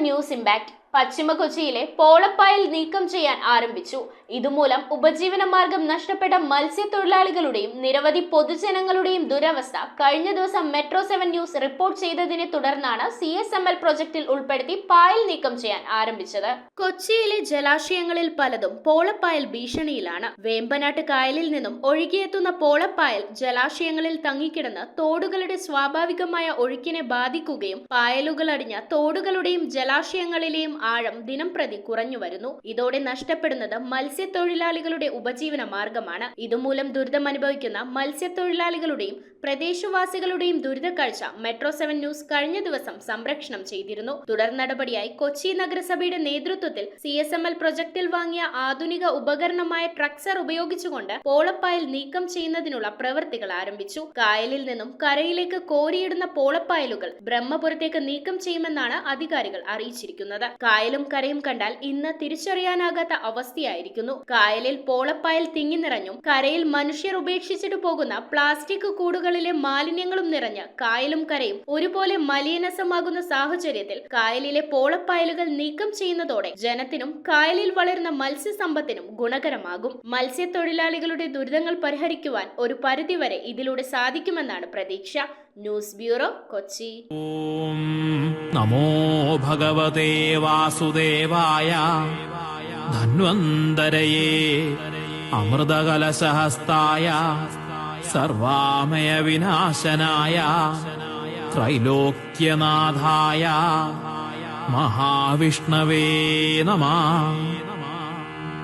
News impact പശ്ചിമ കൊച്ചിയിലെ പോളപ്പായൽ നീക്കം ചെയ്യാൻ ആരംഭിച്ചു. ഇതുമൂലം ഉപജീവന മാർഗം നഷ്ടപ്പെട്ട മത്സ്യത്തൊഴിലാളികളുടെയും നിരവധി പൊതുജനങ്ങളുടെയും ദുരവസ്ഥ കഴിഞ്ഞ ദിവസം Metro7 ന്യൂസ് റിപ്പോർട്ട് ചെയ്തതിനെ തുടർന്നാണ് CSML പ്രൊജക്ടിൽ ഉൾപ്പെടുത്തി പായൽ നീക്കം ചെയ്യാൻ ആരംഭിച്ചത്. കൊച്ചിയിലെ ജലാശയങ്ങളിൽ പലതും പോളപ്പായൽ ഭീഷണിയിലാണ്. വേമ്പനാട്ട് കായലിൽ നിന്നും ഒഴുകിയെത്തുന്ന പോളപ്പായൽ ജലാശയങ്ങളിൽ തങ്ങിക്കിടന്ന് തോടുകളുടെ സ്വാഭാവികമായ ഒഴുക്കിനെ ബാധിക്കുകയും പായലുകൾ അടിഞ്ഞ തോടുകളുടെയും ജലാശയങ്ങളിലെയും ആഴം ദിനംപ്രതി കുറഞ്ഞു വരുന്നു. ഇതോടെ നഷ്ടപ്പെടുന്നത് മത്സ്യത്തൊഴിലാളികളുടെ ഉപജീവന മാർഗമാണ്. ഇതുമൂലം ദുരിതം അനുഭവിക്കുന്ന മത്സ്യത്തൊഴിലാളികളുടെയും പ്രദേശവാസികളുടെയും ദുരിതക്കാഴ്ച Metro7 ന്യൂസ് കഴിഞ്ഞ ദിവസം സംപ്രേഷണം ചെയ്തിരുന്നു. തുടർ നടപടിയായി കൊച്ചി നഗരസഭയുടെ നേതൃത്വത്തിൽ CSML പ്രൊജക്ടിൽ വാങ്ങിയ ആധുനിക ഉപകരണമായ ട്രക്സർ ഉപയോഗിച്ചുകൊണ്ട് പോളപ്പായൽ നീക്കം ചെയ്യുന്നതിനുള്ള പ്രവൃത്തികൾ ആരംഭിച്ചു. കായലിൽ നിന്നും കരയിലേക്ക് കോരിയിടുന്ന പോളപ്പായലുകൾ ബ്രഹ്മപുരത്തേക്ക് നീക്കം ചെയ്യുമെന്നാണ് അധികാരികൾ അറിയിച്ചിരിക്കുന്നത്. കായലും കരയും കണ്ടാൽ ഇന്ന് തിരിച്ചറിയാനാകാത്ത അവസ്ഥയായിരിക്കുന്നു. കായലിൽ പോളപ്പായൽ തിങ്ങി നിറഞ്ഞും കരയിൽ മനുഷ്യർ ഉപേക്ഷിച്ചിട്ട് പോകുന്ന പ്ലാസ്റ്റിക് കൂടുകളിലെ മാലിന്യങ്ങളും നിറഞ്ഞ് കായലും കരയും ഒരുപോലെ മലിനസമാകുന്ന സാഹചര്യത്തിൽ കായലിലെ പോളപ്പായലുകൾ നീക്കം ചെയ്യുന്നതോടെ ജനത്തിനും കായലിൽ വളരുന്ന മത്സ്യസമ്പത്തിനും ഗുണകരമാകും. മത്സ്യത്തൊഴിലാളികളുടെ ദുരിതങ്ങൾ പരിഹരിക്കുവാൻ ഒരു പരിധിവരെ ഇതിലൂടെ സാധിക്കുമെന്നാണ് പ്രതീക്ഷ. News bureau, Kochi. ഓം നമോ ഭഗവതേ വാസുദേവായ ധന്വന്തരയേ അമൃതകലശഹസ്തായ സർവാമയ വിനാശനായ ത്രൈലോക്യനാഥായ മഹാവിഷ്ണവേ നമഃ.